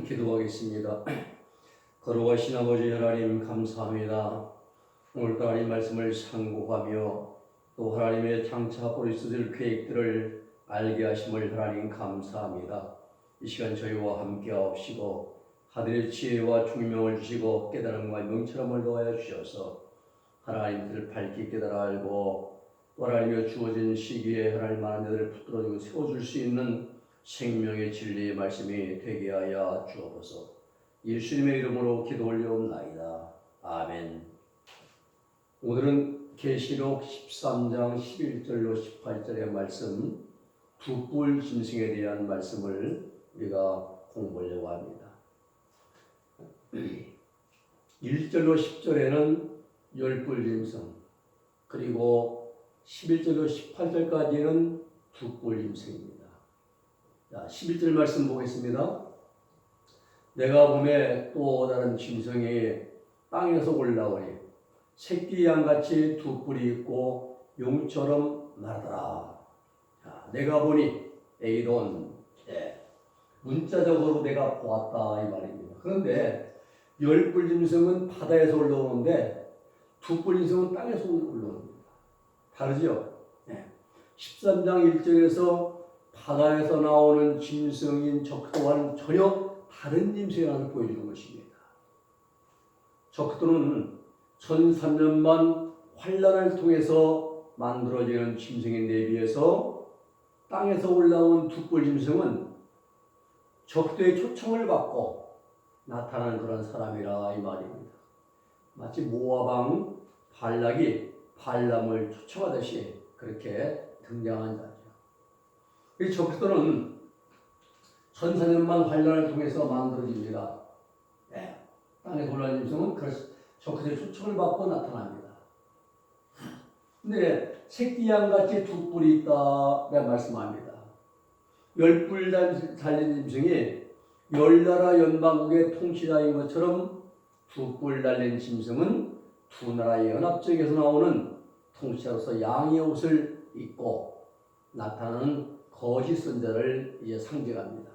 기도하겠습니다. 거룩하신 아버지 하나님 감사합니다. 오늘도 하나님 말씀을 상고하며 또 하나님의 장차 앞으로 있을 계획들을 알게 하심을 하나님 감사합니다. 이 시간 저희와 함께 하옵시고 하늘의 지혜와 총명을 주시고 깨달음과 명철함을 더하여 주셔서 하나님을 밝게 깨달아 알고 또 하나님의 주어진 시기에 하나님 마음들을 붙들어주고 세워줄 수 있는 생명의 진리의 말씀이 되게 하여 주옵소서. 예수님의 이름으로 기도 올려옵나이다. 아멘. 오늘은 계시록 13장 11절로 18절의 말씀, 두뿔 짐승에 대한 말씀을 우리가 공부하려고 합니다. 1절로 10절에는 열뿔 짐승, 그리고 11절로 18절까지는 두뿔 짐승입니다. 자, 11절 말씀 보겠습니다. 내가 보매 또 다른 짐승이 땅에서 올라오니 새끼 양같이 두 뿔이 있고 용처럼 나르더라. 자, 내가 보니 에이돈, 문자적으로 내가 보았다 이 말입니다. 그런데 열뿔 짐승은 바다에서 올라오는데 두뿔 짐승은 땅에서 올라옵니다. 다르죠? 13장 1절에서 바다에서 나오는 짐승인 적도와는 전혀 다른 짐승이라는 것을 보여주는 것입니다. 적도는 1300만 환란을 통해서 만들어지는 짐승인데 비해서 땅에서 올라온 두뿔 짐승은 적도의 초청을 받고 나타나는 그런 사람이라 이 말입니다. 마치 모압 왕 발락이 발람을 초청하듯이 그렇게 등장한 자죠. 이 적도는 1400만 환란을 통해서 만들어집니다. 땅에 올라온 짐승은 적도의 초청을 받고 나타납니다. 근데 새끼 양같이 두 뿔이 있다라고 말씀합니다. 열뿔 달린 짐승이 열나라 연방국의 통치자인 것처럼 두 뿔 달린 짐승은 두 나라의 연합적에서 나오는 통치자로서 양의 옷을 입고 나타나는 거짓 선자를 이제 상징합니다.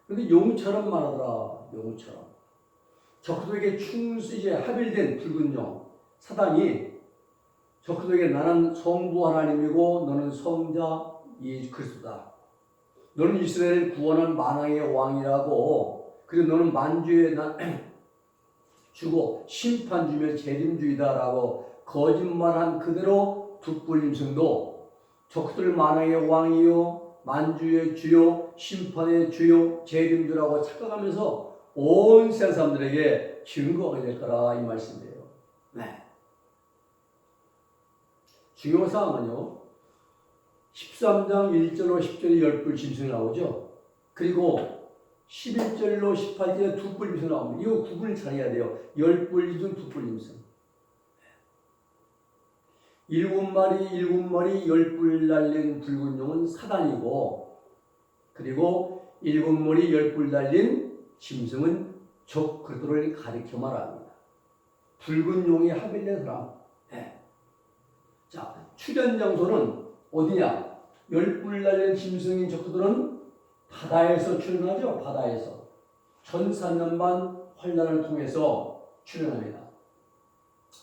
그런데 용처럼 말하더라. 용처럼. 적그도에게 이제 합일된 붉은 용 사단이 적그도에게 나는 성부 하나님이고 너는 성자 예수 그리스도다. 너는 이스라엘을 구원한 만왕의 왕이라고, 그리고 너는 만주의 주고 심판주며 재림주의다라고 거짓말한 그대로 두뿔 짐승도 적그들 만왕의 왕이요 만주의 주요 심판의 주요 재림주라고 착각하면서 온 세상 사람들에게 증거가 될 거라 이 말씀이에요. 중요한 사항은요, 13장 1절로 10절에 열뿔 짐승이 나오죠. 그리고 11절로 18절에 두뿔 짐승이 나옵니다. 이거 구분을 잘 해야 돼요. 열뿔 짐승, 두뿔 짐승. 7마리 열뿔 달린 붉은 용은 사단이고, 그리고 7마리 열뿔 달린 짐승은 적 그리스도를 가리켜 말합니다. 붉은 용이 합일된 사람. 자, 출현 장소는 어디냐? 열뿔 달린 짐승인 적그들은 바다에서 출현하죠. 바다에서 1400만 환란을 통해서 출현합니다.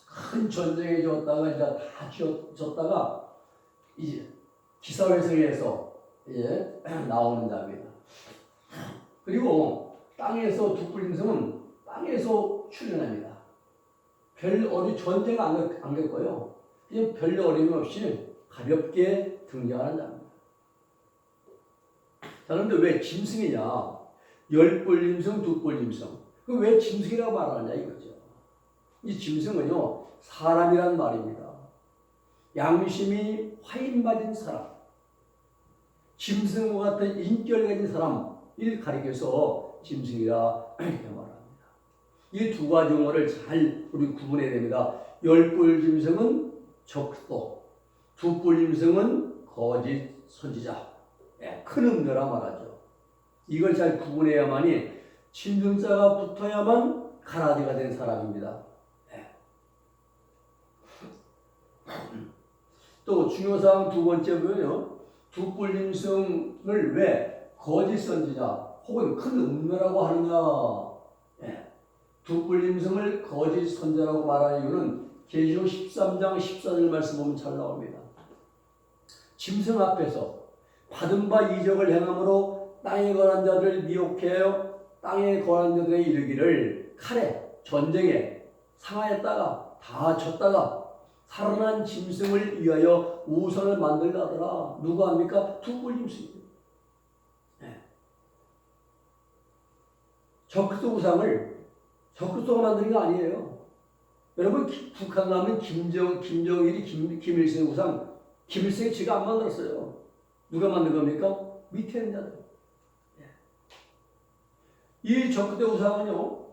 큰 전쟁에 졌다가 이제 다 졌다가 이제 기사회생에서 이제 나오는 자입니다. 그리고 땅에서 두뿔 짐승은 땅에서 출현합니다. 별 어디 전쟁 안 겪고요. 그냥 별 어려움 없이 가볍게 등장하는 자입니다. 자, 그런데 왜 짐승이냐? 열뿔 짐승, 두뿔 짐승. 그 왜 짐승이라고 말하느냐 이거죠. 이 짐승은요, 사람이란 말입니다. 양심이 화인맞은 사람, 짐승과 같은 인격을 가진 사람을 가리켜서 짐승이라 이렇게 말합니다. 이 두 가지 용어를 잘 우리 구분해야 됩니다. 열뿔 짐승은 적도, 두뿔 짐승은 거짓 선지자, 큰 음녀라 말하죠. 이걸 잘 구분해야만이 짐승자가 붙어야만 가라지가 된 사람입니다. 또 중요사항 두 번째 보면요. 두뿔짐승을 왜 거짓 선지자 혹은 큰 음녀라고 하느냐. 예. 두뿔짐승을 거짓 선지자라고 말하는 이유는 계시록 13장 14절 말씀 보면 잘 나옵니다. 짐승 앞에서 받은 바 이적을 행함으로 땅에 거한 자들을 미혹해요. 땅에 거한 자들의 이르기를 칼에 전쟁에 상하였다가 다 졌다가 살아난 짐승을 위하여 우상을 만들라더라. 누가 합니까? 두뿔짐승이에요. 네. 저크리스도 우상을 저크리스도가 만드는 게 아니에요. 여러분 북한 가면 김정일이 김일성의 우상 김일성이 지가 안 만들었어요. 누가 만든 겁니까? 밑에 있는 자들. 네. 이 저크리스도 우상은요.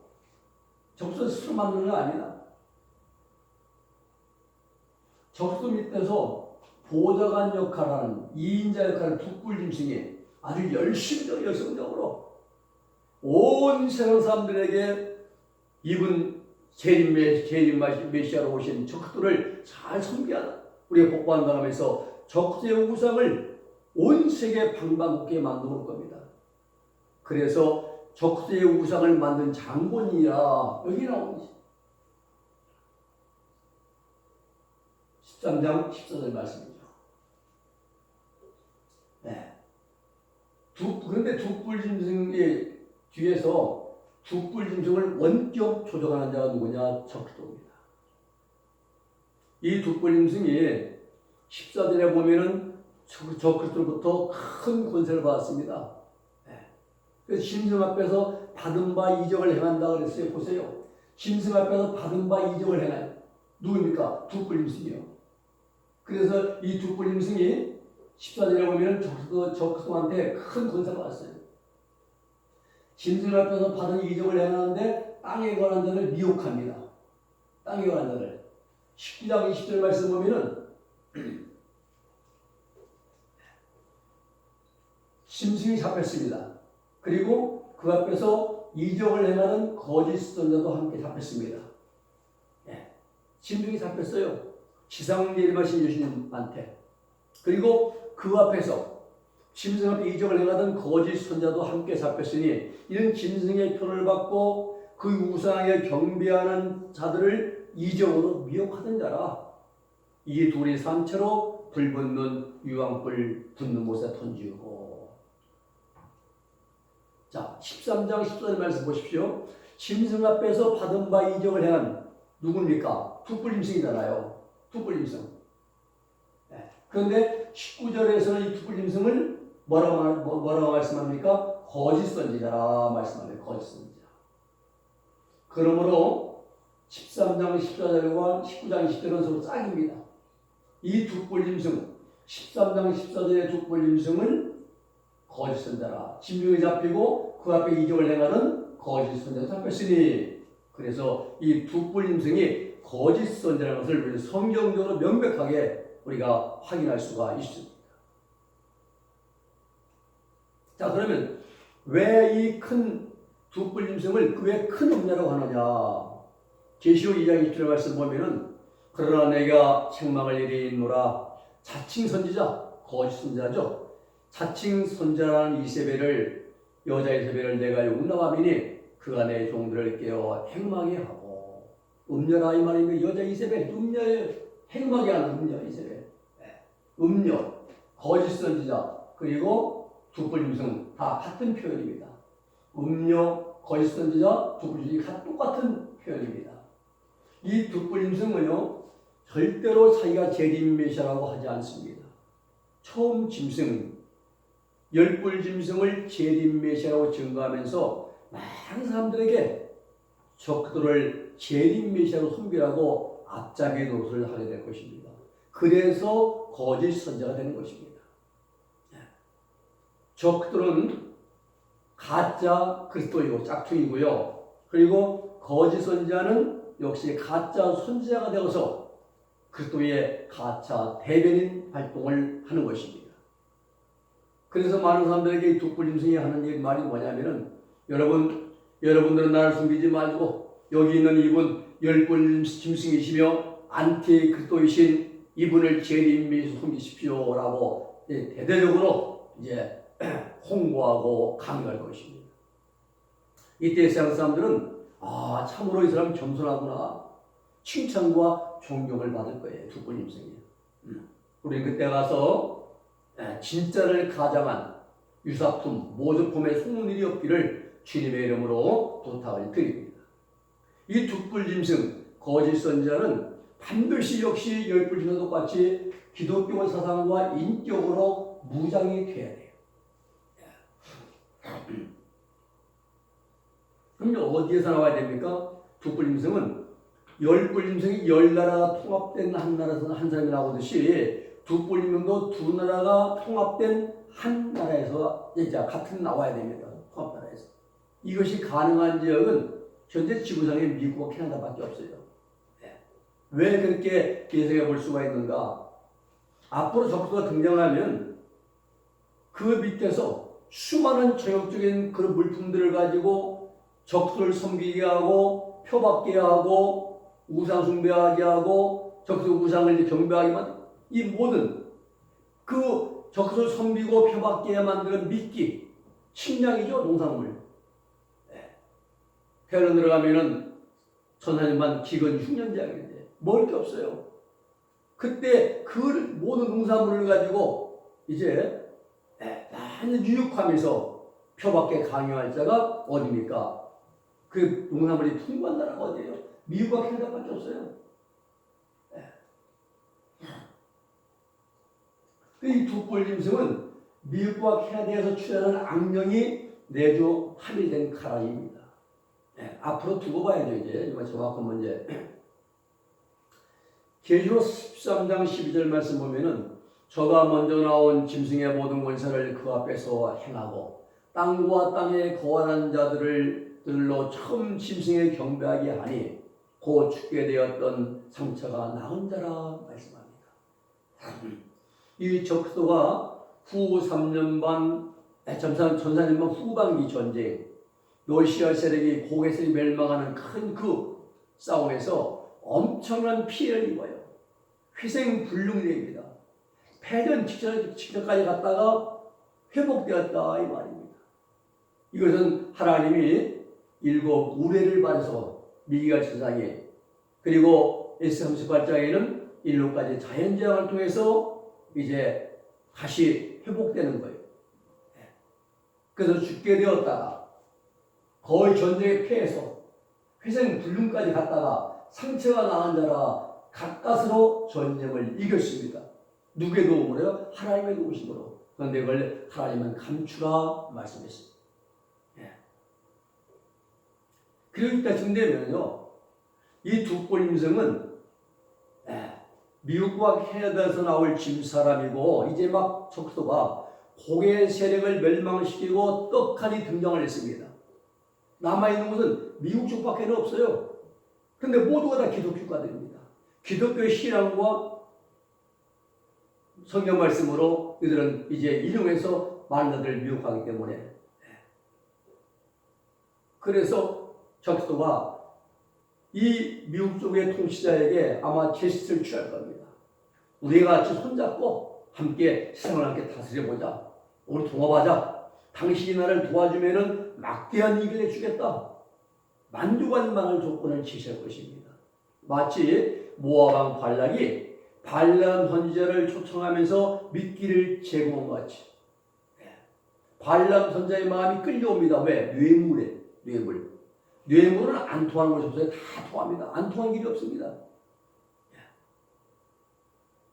저크리스도 스스로 만드는 거 아니다. 적수 밑에서 보좌관 역할하는 2인자 역할을 두뿔짐승이 아주 열성적으로 온 세상 사람들에게 이분 재림 메시아로 오신 적수를 잘 섬기하는 우리가 복받는 바람에서 적수의 우상을 온 세계 방방곡곡에 만들어 올 겁니다. 그래서 적수의 우상을 만든 장본이라 여기 나오는 13장 14절 말씀이죠. 네. 그런데 두뿔짐승의 뒤에서 두뿔짐승을 원격 조종하는 자가 누구냐? 적수입니다. 이 두뿔짐승이 14절에 보면은 적수로부터 큰 권세를 받았습니다. 네. 그래서 짐승 앞에서 받은 바 이적을 행한다 그랬어요. 보세요. 짐승 앞에서 받은 바 이적을 행해요. 누굽니까? 두뿔짐승이요. 그래서 이 두뿔짐승이 14절에 보면 적수한테 큰 권세를 받았어요. 짐승 앞에서 받은 이적을 행하는데 땅에 관한 자를 미혹합니다. 땅에 관한 자를. 19장 20절 말씀 보면은 짐승이 잡혔습니다. 그리고 그 앞에서 이적을 행하는 거짓 선자도 함께 잡혔습니다. 예. 짐승이 잡혔어요. 지상예림하신 예수님한테. 그리고 그 앞에서 짐승 앞에 이적을 행하던 거짓 선자도 함께 잡혔으니 이는 짐승의 표를 받고 그 우상에 경배하는 자들을 이적으로 미혹하던 자라. 이 둘이 산채로 불붙는 유황불 붙는 곳에 던지고. 자, 13장 14절 말씀 보십시오. 짐승 앞에서 받은 바 이적을 행한 누굽니까? 두뿔짐승이잖아요. 두뿔짐승. 네. 그런데 19절에서는 이 두뿔짐승을 뭐라고 말씀합니까? 거짓 선지자라 말씀합니다. 거짓 선지자. 그러므로 13장 14절과 19장 20절은 서로 짝입니다. 이 두뿔짐승, 13장 14절의 두뿔짐승을 거짓 선자라. 짐승이 잡히고 그 앞에 이적을 행하는 거짓 선자가 잡혔으니, 그래서 이 두뿔짐승이 거짓 선자라는 것을 성경적으로 명백하게 우리가 확인할 수가 있습니다. 자, 그러면 왜 이 큰 두뿔짐승을 왜 큰 음녀라고 하느냐? 계시록 2장 20절 말씀 보면은 그러나 내가 책망할 일이 있노라. 자칭 선지자, 거짓 선지자죠. 자칭 선지자라는 이세벨을, 여자 이세벨을 내가 용납하미니 그가 내 종들을 깨어 행망해 하고. 음녀라 이 말입니다. 여자 이세벨, 음녀에 행망해 하는 음녀 이세벨. 음녀, 거짓 선지자, 그리고 두뿔짐승 다 같은 표현입니다. 음녀, 거짓 선지자, 두뿔짐승이 똑같은 표현입니다. 이 두뿔짐승은요 절대로 자기가 재림 메시아라고 하지 않습니다. 처음 짐승, 열뿔짐승을 재림 메시아라고 증거하면서 많은 사람들에게 적들을 재림 메시아로 섬기라고 앞잡이 노릇을 하게 될 것입니다. 그래서 거짓 선자가 되는 것입니다. 적들은 가짜 그리스도이고 짝퉁이고요. 그리고 거짓 선지자는 역시 가짜 선지자가 되어서 그리스도의 가짜 대변인 활동을 하는 것입니다. 그래서 많은 사람들에게 이 두뿔짐승이 하는 말이 뭐냐면은 여러분들은 나를 숨기지 말고 여기 있는 이분 열뿔짐승이시며 안티 그리스도이신 이분을 재림미 섬기십시오라고 대대적으로 이제 홍보하고 강요할 것입니다. 이때 세상 사람들은 참으로 이 사람 겸손하구나 칭찬과 존경을 받을 거예요. 두불임승이. 우리는 그때 가서 진짜를 가장한 유사품, 모조품의 소문일이 없기를 주님의 이름으로 부탁을 드립니다. 이 두불짐승 거짓 선지자는 반드시 역시 열불짐승과 똑같이 기독교 사상과 인격으로 무장이 돼야 돼요. 그럼 어디에서 나와야 됩니까? 두불짐승은 열불짐승이 열 나라가 통합된 한 나라에서 한 사람이 나오듯이 두불짐승도 두 나라가 통합된 한 나라에서 이제 같은 나와야 됩니다. 통합 나라에서. 이것이 가능한 지역은 현재 지구상에 미국과 캐나다밖에 없어요. 왜 그렇게 예상해 볼 수가 있는가? 앞으로 적수가 등장하면 그 밑에서 수많은 저역적인 그런 물품들을 가지고 적수를 섬기게 하고 표받게 하고 우상 숭배하게 하고 적수 우상을 이제 경배하게만 이 모든 그 적수를 섬기고 표받게 만드는 미끼 식량이죠. 농산물. 태어나 들어가면은 천사님만 기근 흉년장인데 먹을 게 없어요. 그때 그 모든 농산물을 가지고 이제 많은 유육하면서 표밖에 강요할 자가 어디입니까? 그 농산물이 풍부한 나라가 어디예요? 미국과 캐나다밖에 없어요. 이 두뿔짐승은 미국과 캐나다에서 출현한 악령이 내주 함유된 카라입니다. 앞으로 두고 봐야죠. 이제 정확한 문제. 계시록 13장 12절 말씀 보면은 저가 먼저 나온 짐승의 모든 권세를 그 앞에서 행하고 땅과 땅에 거하는 자들로 처음 짐승에 경배하게 하니 곧 죽게 되었던 상처가 나은 자라 말씀합니다. 이 적수가 후 3년 반 전사년반 후반기 전쟁 러시아 세력이 고개 세력이 멸망하는 큰 그 싸움에서 엄청난 피해를 입어요. 희생불능됩니다. 패전 직전까지 갔다가 회복되었다 이 말입니다. 이것은 하나님이 7 우레를 받아서 미기가 천상에 그리고 S38장에는 7가지 자연재앙을 통해서 이제 다시 회복되는 거예요. 그래서 죽게 되었다가 거의 전쟁에 패해서 희생불능까지 갔다가 상처가 나은 자라 가까스로 전쟁을 이겼습니다. 누구의 도움으로요? 하나님의 도우심으로. 그런데 그걸 하나님은 감추라 말씀했습니다. 그리고 이때쯤 되면요, 이 두뿔임승은 미국과 캐나다에서 나올 짐사람이고 이제 막 적수가 고개 세력을 멸망시키고 떡하니 등장을 했습니다. 남아있는 것은 미국 쪽밖에 없어요. 그런데 모두가 다 기독교가들입니다. 기독교의 신앙과 성경 말씀으로 이들은 이제 인용해서 많은 자들을 미혹하기 때문에 그래서 적수가 이 미국 쪽의 통치자에게 아마 제스처를 취할 겁니다. 우리가 같이 손잡고 함께 세상을 함께 다스려보자. 우리 동업하자. 당신이 나를 도와주면은 막대한 이익을 내주겠다. 만족할 만한 조건을 제시할 것입니다. 마치 모압 왕 발락이 발람 선지자를 초청하면서 미끼를 제공한 것 같이 발람 선지자의 마음이 끌려옵니다. 왜? 뇌물에 뇌물은 안 통하는 것이 없어요. 다 통합니다. 안 통한 길이 없습니다.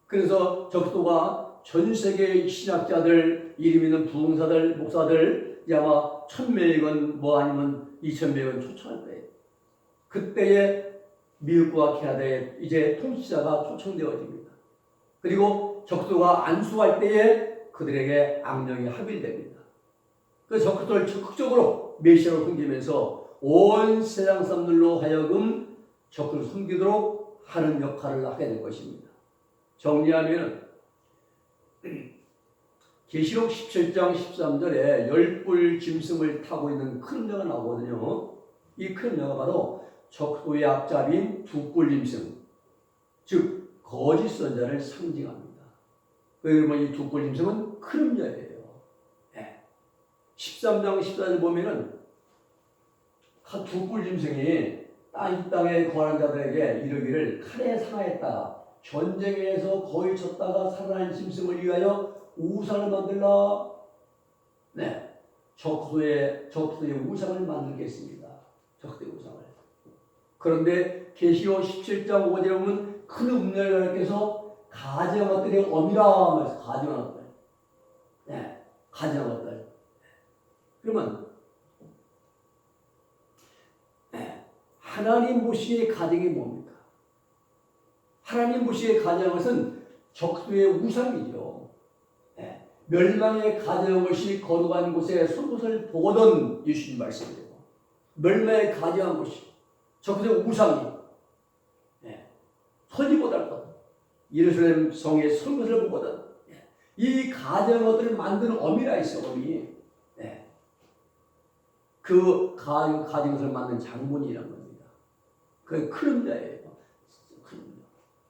그래서 적수가 전 세계의 신학자들, 이름 있는 부흥사들, 목사들 아마 1000명이건 뭐 아니면 2000명은 초청할 거예요. 그때에 미국과 캐나다에 이제 통치자가 초청되어집니다. 그리고 적수가 안수할 때에 그들에게 악령이 합일됩니다. 그 적수를 적극적으로 메시아로 섬기면서 온 세상 사람들로 하여금 적수를 섬기도록 하는 역할을 하게 될 것입니다. 정리하면 계시록 17장 13절에 열불 짐승을 타고 있는 큰 영화가 나오거든요. 이 큰 영화가 바로 적수의 앞잡이인 두뿔 짐승, 즉 거짓 선자를 상징합니다. 그러면 이 두 뿔짐승은 큰 음녀예요. 13장 14절 보면은 두 뿔짐승이 이 땅에 거하는 자들에게 이르기를 칼에 상하였다가 전쟁에서 거의 졌다가 살아난 짐승을 위하여 우상을 만들라. 적수의 우상을 만들겠습니다. 적수의 우상을. 그런데 계시록 17장 5절에 보면 큰 음녀를 가리켜서 가증한 것들이 엄이라 하면서 가증한 것들. 가증한 것들. 그러면 하나님 보시기에 가증이 뭡니까? 하나님 보시기에 가증한 것은 적수의 우상이죠. 멸망에 가증한 것이 거룩한 곳에 솟을 보던 예수님 말씀이에요. 멸망에 가증한 것이 적수의 우상이 서지 못할 것, 예루살렘 성에 선 것을 보거든 이 가증한 것들을 만드는 어미라 있어. 어미. 그 가증한 것을 만든 장본이라는 겁니다. 그게 큰 음자예요.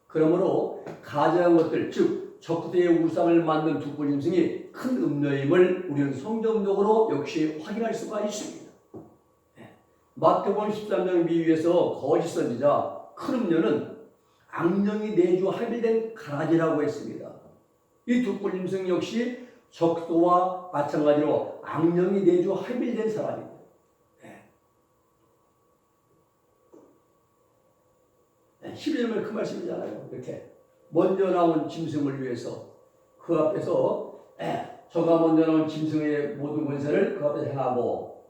그러므로 가증한 것들, 즉 적대의 우상을 만든 두 뿔짐승이 큰 음녀임을 우리는 성경적으로 역시 확인할 수가 있습니다. 마태복음 13장 비유에서 거짓 선지자 큰 음녀는 악령이 내주 합의된 가라지라고 했습니다. 이 두 뿔짐승 역시 적도와 마찬가지로 악령이 내주 합의된 사람입니다. 11절에 그 말씀이잖아요. 이렇게 먼저 나온 짐승을 위해서 그 앞에서 저가 먼저 나온 짐승의 모든 권세를 그 앞에서 행하고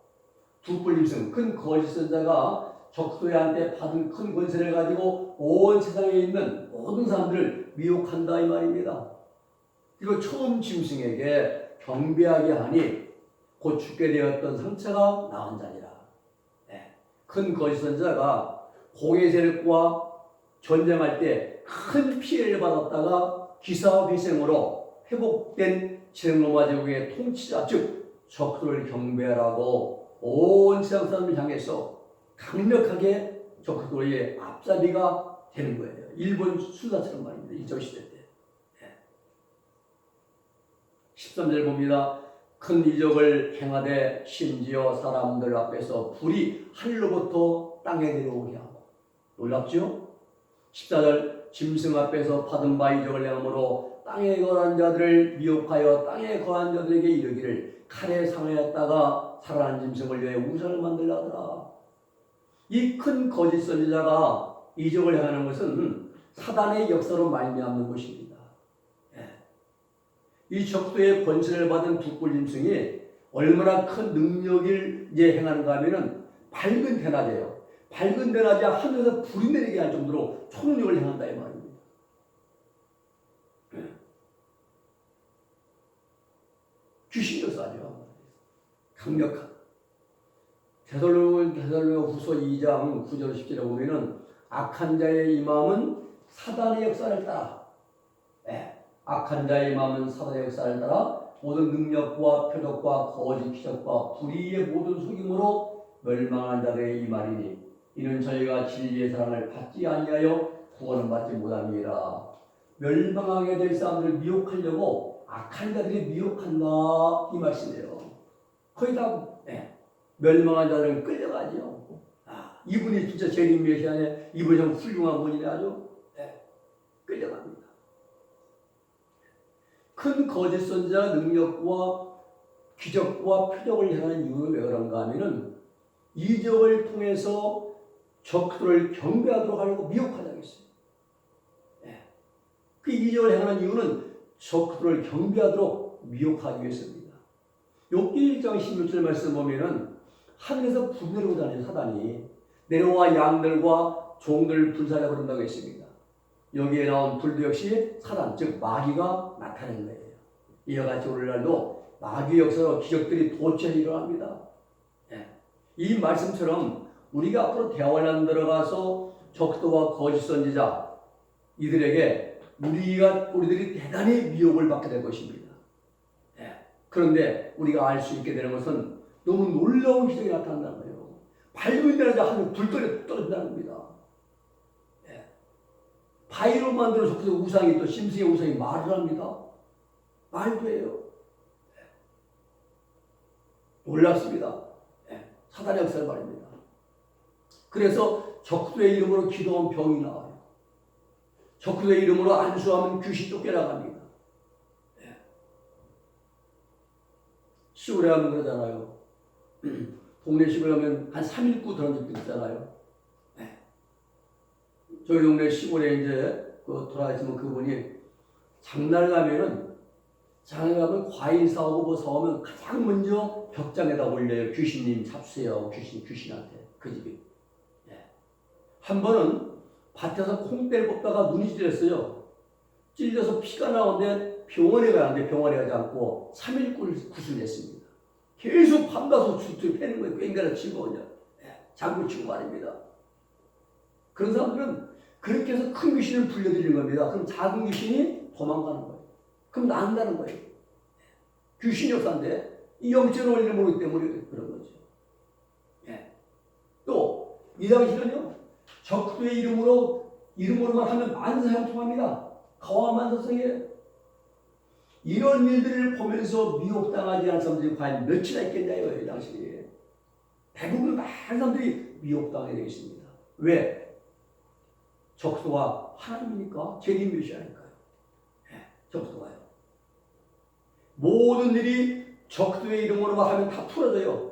두 뿔짐승 큰 거짓 선자가 적소에한테 받은 큰 권세를 가지고 온 세상에 있는 모든 사람들을 미혹한다 이 말입니다. 그리고 처음 짐승에게 경배하게 하니 곧 죽게 되었던 상처가 나은 자니라. 큰 거짓 선자가 공의 세력과 전쟁할 때 큰 피해를 받았다가 기사회생으로 회복된 칠로마 제국의 통치자 즉 적수를 경배하라고 온 세상 사람을 향해서 강력하게 적수의 앞잡이가 되는 거예요. 일본 수사처럼 말입니다. 일전 시대 때. 13절 봅니다. 큰 이적을 행하되 심지어 사람들 앞에서 불이 하늘로부터 땅에 내려오게 하고 놀랍죠? 14절 짐승 앞에서 받은 바 이적을 행함으로 땅에 거한 자들을 미혹하여 땅에 거한 자들에게 이르기를 칼에 상하였다가 살아난 짐승을 위해 우상을 만들라 하더라. 이 큰 거짓 선지자가 이적을 행하는 것은 사단의 역사로 말미암는 것입니다. 이 적도의 권세를 받은 두 뿔짐승이 얼마나 큰 능력을 행하는가 하면은 밝은 대낮에요. 밝은 대낮에 하늘에서 불이 내리게 할 정도로 총력을 행한다 이 말입니다. 귀신 역사죠. 강력한. 데살로니가 후서 2장 9절 10절에 보면은 악한 자의 이 마음은 사단의 역사를 따라 악한 자의 마음은 사단의 역사를 따라 모든 능력과 표적과 거짓 기적과 불의의 모든 속임으로 멸망한 자들의 이 말이니 이는 저희가 진리의 사랑을 받지 아니하여 구원을 받지 못함이라. 멸망하게 될 사람들을 미혹하려고 악한 자들이 미혹한다 이 말씀이에요. 거의 다 멸망한 자들은 끌려가죠. 이분이 진짜 재림 메시아네, 이분이 참 훌륭한 분이네 아주 끌려갑니다. 큰 거짓 선지자 능력과 기적과 표적을 행하는 이유는 왜 그런가 하면은 이적을 통해서 적들을 경배하도록 하려고 미혹하자고 했어요. 그 이적을 행하는 이유는 적들을 경배하도록 미혹하기 위해서입니다. 욥기 1장 16절 말씀 보면은 하늘에서 불 내려오다니 사단이 내려와 양들과 종들을 불살려 버린다고 했습니다. 여기에 나온 불도 역시 사단 즉 마귀가 나타낸 거예요. 이와 같이 오늘날도 마귀 역사로 기적들이 도처에 일어납니다. 이 말씀처럼 우리가 앞으로 대화란 들어가서 적도와 거짓 선지자 이들에게 우리들이 대단히 미혹을 받게 될 것입니다. 그런데 우리가 알 수 있게 되는 것은 너무 놀라운 기적이 나타난다는 거예요. 밝은 데는 하늘 불 떨어진다는 겁니다. 가위로 만들어 적그리스도 우상이 또 짐승의 우상이 말을 합니다. 말도 해요. 놀랍습니다. 사단의 역사를 말입니다. 그래서 적그리스도의 이름으로 기도하면 병이 나와요. 적그리스도의 이름으로 안수하면 귀신 쫓겨나갑니다. 시골에 가면 그러잖아요. 동네 시골에 가면 한 3일 구 그런 집도 있잖아요. 저희 동네 시골에 이제 돌아가시면 그분이 장날 가면 과일 사오고 뭐 사오면 가장 먼저 벽장에다 올려요. 귀신님 잡수세요 하고 귀신한테 그 집이. 한 번은 밭에서 콩대를 뽑다가 눈이 찔렸어요. 찔려서 피가 나오는데 병원에 가야 하는데 병원에 가지 않고 3일 구술했습니다. 계속 밤가서 주투 패는 거예요. 꽹가를 치고 그냥 장구 치고 말입니다. 그런 사람들은 그렇게 해서 큰 귀신을 불려들이는 겁니다. 그럼 작은 귀신이 도망가는 거예요. 그럼 난다는 거예요. 귀신 역사인데 이 영적인 원리를 모르기 때문에 그런 거죠. 또 이 당시는요, 적그리스도의 이름으로만 하면 만사형통합니다. 가와만사성이에요. 이런 일들을 보면서 미혹당하지 않은 사람들이 과연 몇이나 있겠냐 이거예요. 이 당시에 대부분 많은 사람들이 미혹당하게 되어 있습니다. 왜? 적그리스도가 하나님이니까 재림 메시아니까요. 적그리스도가요. 모든 일이 적그리스도의 이름으로만 하면 다 풀어져요.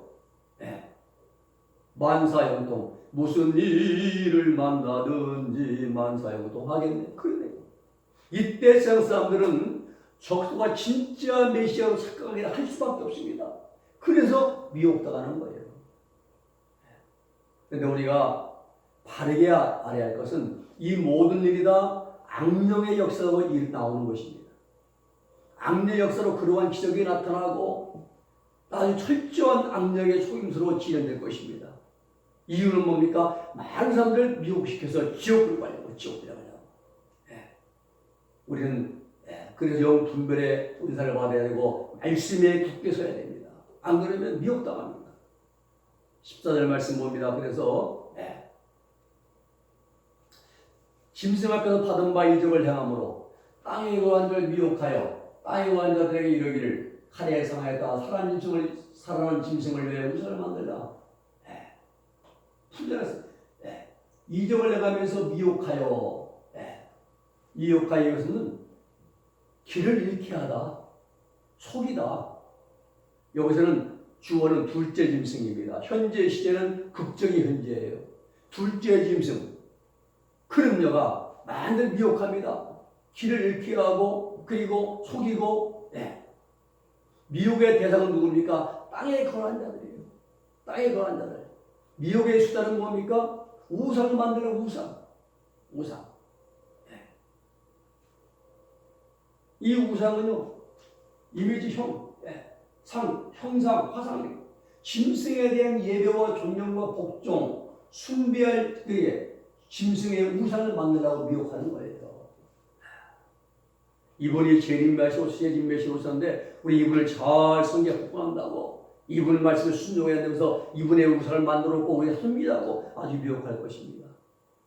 만사형통. 무슨 일을 만나든지 만사형통 하겠네. 그러네. 이때 세상 사람들은 적그리스도가 진짜 메시아로 착각하게 할 수밖에 없습니다. 그래서 미혹당하는 거예요. 그런데 우리가 바르게 알아야 할 것은 이 모든 일이 다 악령의 역사로 나오는 것입니다. 악령의 역사로 그러한 기적이 나타나고 아주 철저한 악령의 속임수로 진행될 것입니다. 이유는 뭡니까? 많은 사람들 미혹시켜서 지옥으로 가려고 지옥으로 가려고. 우리는 그래서 영 분별의 은사를 받아야 되고 말씀에 굳게 서야 됩니다. 안 그러면 미혹당합니다. 14절 말씀 봅니다. 그래서 짐승 앞에서 받은 바 이적을 행함으로 땅에 거한 자를 미혹하여 땅에 거한 자들에게 이르기를 칼에 상하였다 살아난 짐승을 왜 우상을 만들라. 풀려났어요. 이적을 행하면서 미혹하여 미혹하여 이것은 길을 잃게 하다, 속이다. 여기서는 주어는 둘째 짐승입니다. 현재 시제는 극적이 현재예요. 둘째 짐승. 그럼요가 만들 미혹합니다. 길을 잃게 하고 그리고 속이고. 미혹의 대상은 누굽니까? 땅에 거한 자들이에요. 땅에 거한 자들. 미혹의 수단은 뭡니까? 우상을 만드는 우상. 이 우상은요, 이미지형, 형상, 화상, 짐승에 대한 예배와 존경과 복종, 숭배할 때에 짐승의 우상을 만들라고 미혹하는 거예요. 이분이 재림 메시오스인데 우리 이분을 잘 성경에 복종한다고 이분 말씀을 순종해야 되면서 이분의 우상을 만들었고 우리가 합니다고 아주 미혹할 것입니다.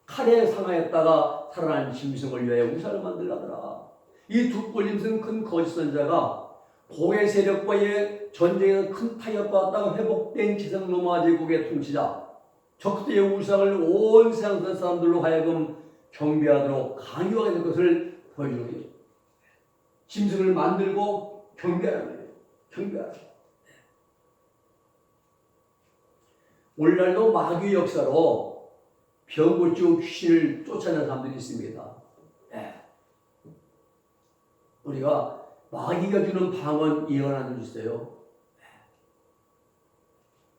칼에 상하였다가 살아난 짐승을 위하여 우상을 만들라더라. 이 두 꼴짐승 큰 거짓 선자가 고의 세력과의 전쟁에서 큰 타협받았다가 회복된 지상 로마 제국의 통치자 적그리스도의 우상을 온 세상 사람들로 하여금 경배하도록 강요하게 될 것을 보여주는 거예요. 짐승을 만들고 경배하는 거예요. 경배하는 거예요. 오늘날도 마귀의 역사로 병 고치고 귀신을 쫓아내는 사람들이 있습니다. 우리가 마귀가 주는 방언 예언하는 줄 있어요.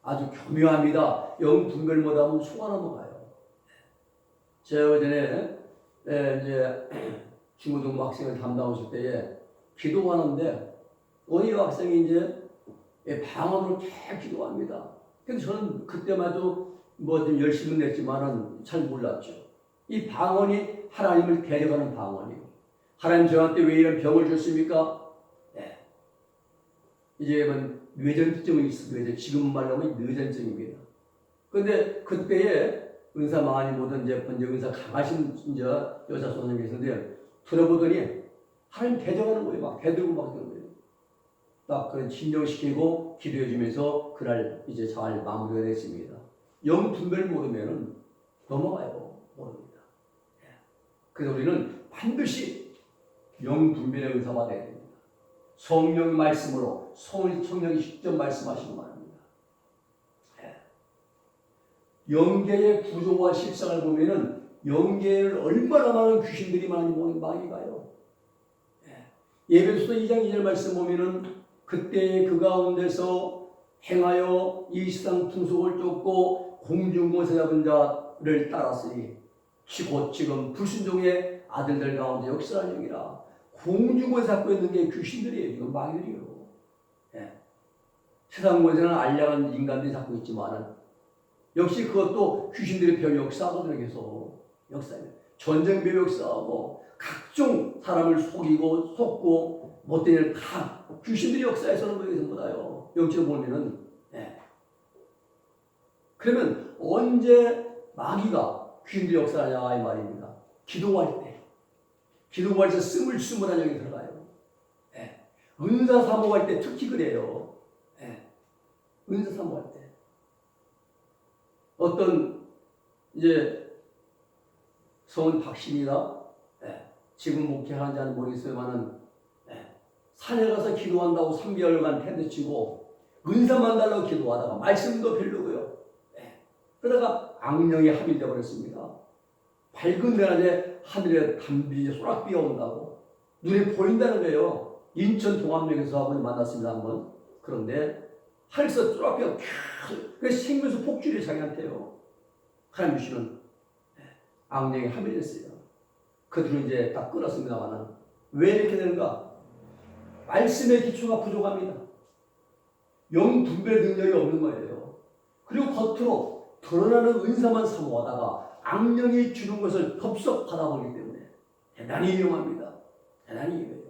아주 교묘합니다. 영 분별 못하면 속아 넘어가요. 제가 예전에 이제 중고등부 학생을 담당했을 때에 기도하는데 어느 학생이 이제 방언으로 계속 기도합니다. 근데 저는 그때마저 뭐 좀 열심히 냈지만은 잘 몰랐죠. 이 방언이 하나님을 대적하는 방언이에요. 하나님 저한테 왜 이런 병을 줬습니까? 이제 뇌전증이 있어요. 지금 말로 하면 뇌전증입니다. 그런데 그때에 은사 많이 보던 이제 은사 강하신 이제 여자 선생님이 계신데 들어보더니 하나님 대적하는 거예요. 막 대들고 막 그런 거예요. 딱 그런 진정시키고 기도해 주면서 그날 이제 잘 마무리가 됐습니다. 영 분별 모르면은 넘어가요. 모릅니다. 그래서 우리는 반드시 영 분별의 은사 받아야 됩니다. 성령의 말씀으로 성령이 직접 말씀하시는 말입니다. 영계의 구조와 실상을 보면은 영계를 얼마나 많은 귀신들이 많이 가요. 예배소서 2장 2절 말씀 보면은 그때 그 가운데서 행하여 이 세상 풍속을 쫓고 공중곳에 잡은 자를 따랐으니 곧 지금 불순종의 아들들 가운데 역사하는 영이라. 공중곳에 잡고 있는 게 귀신들이에요. 지금 마귀들이요. 세상 곳에는 알량한 인간들이 잡고 있지만은 역시 그것도 귀신들의 별 역사거든요. 계속 역사예요. 전쟁별 역사하고 각종 사람을 속고 못된 일을 다 귀신들이 역사에서는 거기 전부 다요. 영적으로 보면은 그러면 언제 마귀가 귀신들이 역사하냐 이 말입니다. 기도할 때 스물스물한 영이 들어가요. 은사 사모할 때 특히 그래요. 은사 사모할 때 어떤 이제 성은 박씨입니다. 지금 목회하는지는 모르겠어요만은 산에 가서 기도한다고 3개월간 텐트 치고 은사만 달라고 기도하다가 말씀도 별로고요. 그러다가 악령이 합일되어 버렸습니다. 밝은 낮에 하늘에 단비 소락비가 온다고 눈에 보인다는 거예요. 인천 동암역에서 한번 만났습니다. 한번. 그런데 하늘에서 소락비가 그래서 생명수 폭주를 자기한테요. 하나님 주시는 악령이 합일됐어요. 그 뒤로 이제 딱 끊었습니다만은 왜 이렇게 되는가? 말씀의 기초가 부족합니다. 영 분별 능력이 없는 거예요. 그리고 겉으로 드러나는 은사만 사모하다가 악령이 주는 것을 덥석 받아보기 때문에 대단히 위험합니다. 대단히 위험해요.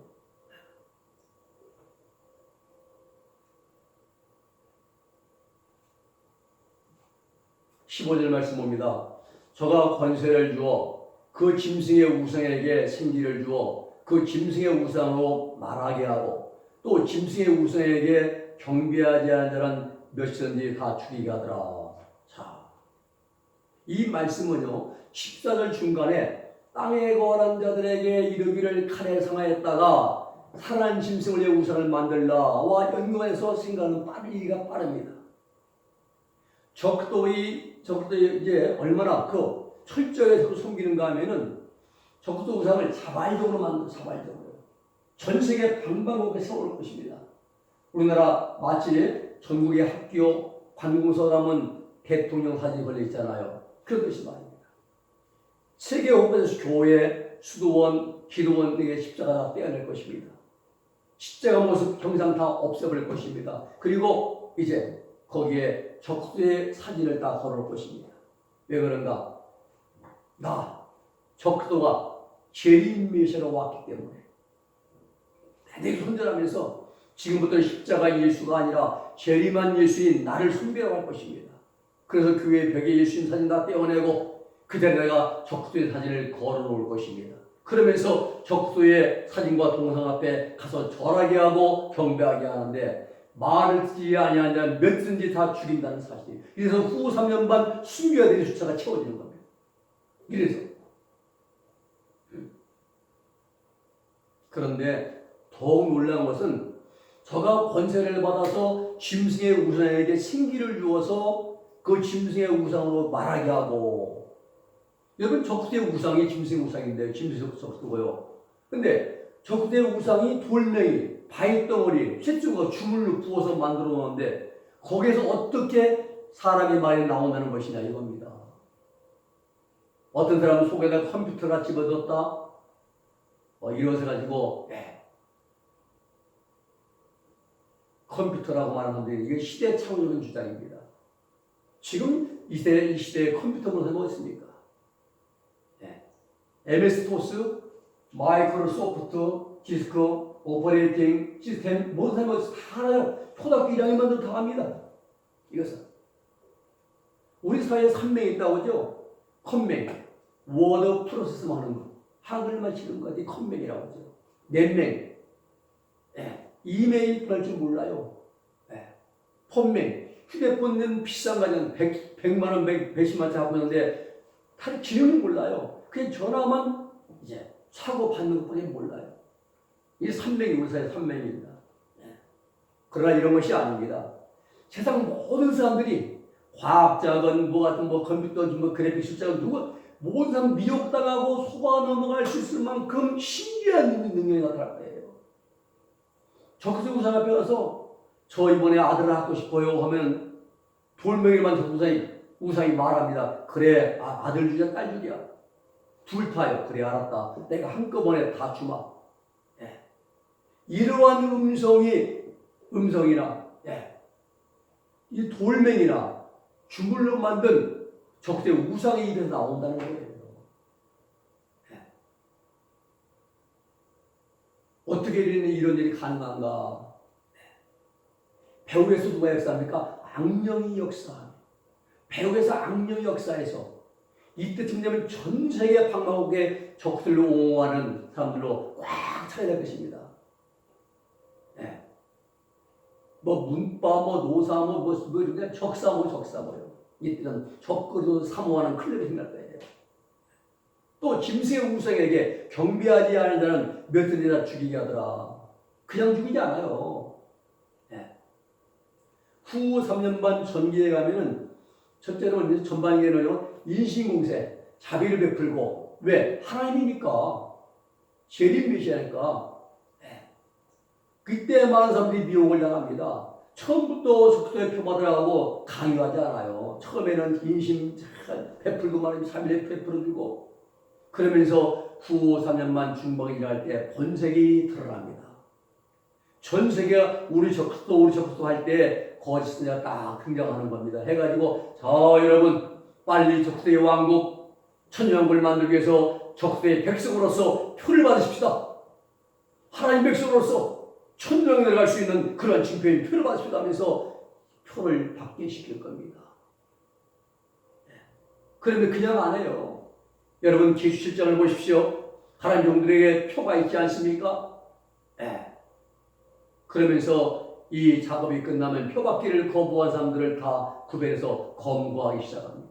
15절 말씀 봅니다. 저가 권세를 주어 그 짐승의 우상에게 생기를 주어 그 짐승의 우상으로 말하게 하고 또 짐승의 우상에게 경배하지 않은 자는 몇이든지 다 죽이게 하더라. 자, 이 말씀은요 14절 중간에 땅에 거하는 자들에게 이르기를 칼에 상하였다가 살아난 짐승을 내 우상을 만들라와 연관해서 생각하는 빠르기가 빠릅니다. 적도의 이제 얼마나 그 철저하게 섬기는가 하면은 적도 우상을 자발적으로 만들어 자발적으로 전 세계 방방곡곡에 세울 것입니다. 우리나라 마치 전국의 학교 관공서 가면 대통령 사진이 걸려 있잖아요. 그런 것이 말입니다. 세계 곳곳에서 교회, 수도원, 기도원 등의 십자가 떼어낼 것입니다. 십자가 모습 경상 다 없애버릴 것입니다. 그리고 이제 거기에 적도의 사진을 다 걸어놓을 것입니다. 왜 그런가? 적도가 재림 메시아로 왔기 때문에 대대히 손절하면서 지금부터 십자가 예수가 아니라 재림한 예수인 나를 숭배할 것입니다. 그래서 교회 벽에 예수님 사진 다 떼어내고 그대로다가 적도의 사진을 걸어놓을 것입니다. 그러면서 적도의 사진과 동상 앞에 가서 절하게 하고 경배하게 하는데 말을 듣지 아니하는 자는 몇든지 다 죽인다는 사실. 그래서 후 3년 반 숨겨야 되는 숫자가 채워지는 겁니다. 이래서. 그런데 더욱 놀라운 것은 저가 권세를 받아서 짐승의 우상에게 생기를 주어서 그 짐승의 우상으로 말하게 하고 여러분 적대의 우상이 짐승의 우상인데 짐승의 적도고요. 근데 적대의 우상이 돌멩이 바위덩어리, 셋주가 주물로 부어서 만들어 놓는데 거기에서 어떻게 사람의 말이 나온다는 것이냐 이겁니다. 어떤 사람은 속에다 컴퓨터가 집어넣었다 이러서 가지고 컴퓨터라고 말하는데 이게 시대착오적인 주장입니다. 지금 이 시대에 컴퓨터 무슨 뭐 있습니까? MS-DOS, 마이크로소프트, 디스크, 오퍼레이팅 시스템 모든 사람이 다 알아요. 초등학교 1학년만도 다 압니다. 이것은 우리 사회에 3명이 있다고 하죠. 컴맹, 워드 프로세스 하는 거. 한글만 치는 것이 컴맹이라고 하죠. 넷맹, 이메일 보낼 줄 몰라요. 폰맹, 휴대폰은 비싼 거 아니야. 100만 원, 110만 원 하고 있는데 다 기능을 몰라요. 그냥 전화만 이제 사고 받는 것뿐이 몰라요. 이게 삼맹이 우리 사회 삼맹입니다. 그러나 이런 것이 아닙니다. 세상 모든 사람들이 과학자건 뭐 같은 뭐 컴퓨터든 뭐 그래픽 실자건 누구 모든 사람 미혹당하고 속아 넘어갈 수 있을 만큼 신기한 능력이 나타날 거예요. 적그리스도 우상 앞에 가서 저 이번에 아들을 낳고 싶어요 하면 돌멩이만 우상이 말합니다. 그래 아들 주냐 딸 주냐 둘 타요. 그래 알았다. 내가 한꺼번에 다 주마. 이러한 음성이나 이 돌멩이나 주물로 만든 적대 우상의 입에서 나온다는 거예요. 어떻게 이런 일이 가능한가? 배후에서 누가 역사합니까? 악령이 역사합니다. 배후에서 악령이 역사해서 이때쯤 되면 전 세계 방방곡에 적들로 옹호하는 사람들로 꽉 차야 될 것입니다. 뭐 문파, 뭐 노사, 뭐 이런 적사모요. 이때는 적그리스도 사모하는 클럽이 생길 거예요. 또 김세웅 우상에게 경배하지 않은 자는 몇 번이나 죽이게 하더라. 그냥 죽이지 않아요. 후 3년 반 전기에 가면은 첫째로 전반기에는요 인신공세, 자비를 베풀고 왜 하나님이니까 재림 메시아니까. 그때 많은 사람들이 미혹을 당합니다. 처음부터 적도에 표받으라고 강요하지 않아요. 처음에는 인심 베풀고 말하면 자비를 베풀어주고 그러면서 후 3년만 중복이 일어날 때 본색이 드러납니다. 전 세계가 우리 적도 할 때 거짓 선지자가 딱 등장하는 겁니다. 해가지고 자 여러분 빨리 적도의 왕국 천년왕국을 만들기 위해서 적도의 백성으로서 표를 받으십시다. 하나님 백성으로서 천년에 들어갈 수 있는 그런 징표인 표를 받으십시다 하면서 표를 받게 시킬 겁니다. 그런데 그냥 안 해요. 여러분 계시 7장을 보십시오. 하나님 종들에게 표가 있지 않습니까? 그러면서 이 작업이 끝나면 표 받기를 거부한 사람들을 다 구별해서 검거하기 시작합니다.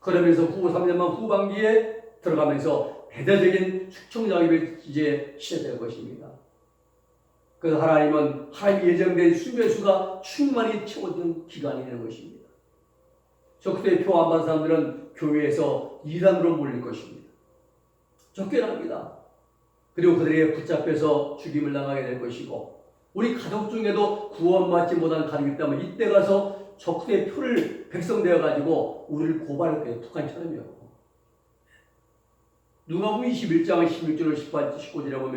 그러면서 후 3년만 후반기에 들어가면서 대대적인 숙청 작업이 이제 시작될 것입니다. 그래서 하나님은 하나님 예정된 수배수가 충만히 채워진 기간이 되는 것입니다. 적그리스도의 표 안 받은 사람들은 교회에서 이단으로 몰릴 것입니다. 쫓겨납니다. 그리고 그들에게 붙잡혀서 죽임을 당하게 될 것이고 우리 가족 중에도 구원받지 못한 가족이 있다면 이때 가서 적그리스도의 표를 백성되어가지고 우리를 고발할 거예요. 북한처럼요. 누가복음 21장 16절 18절 19절에 보면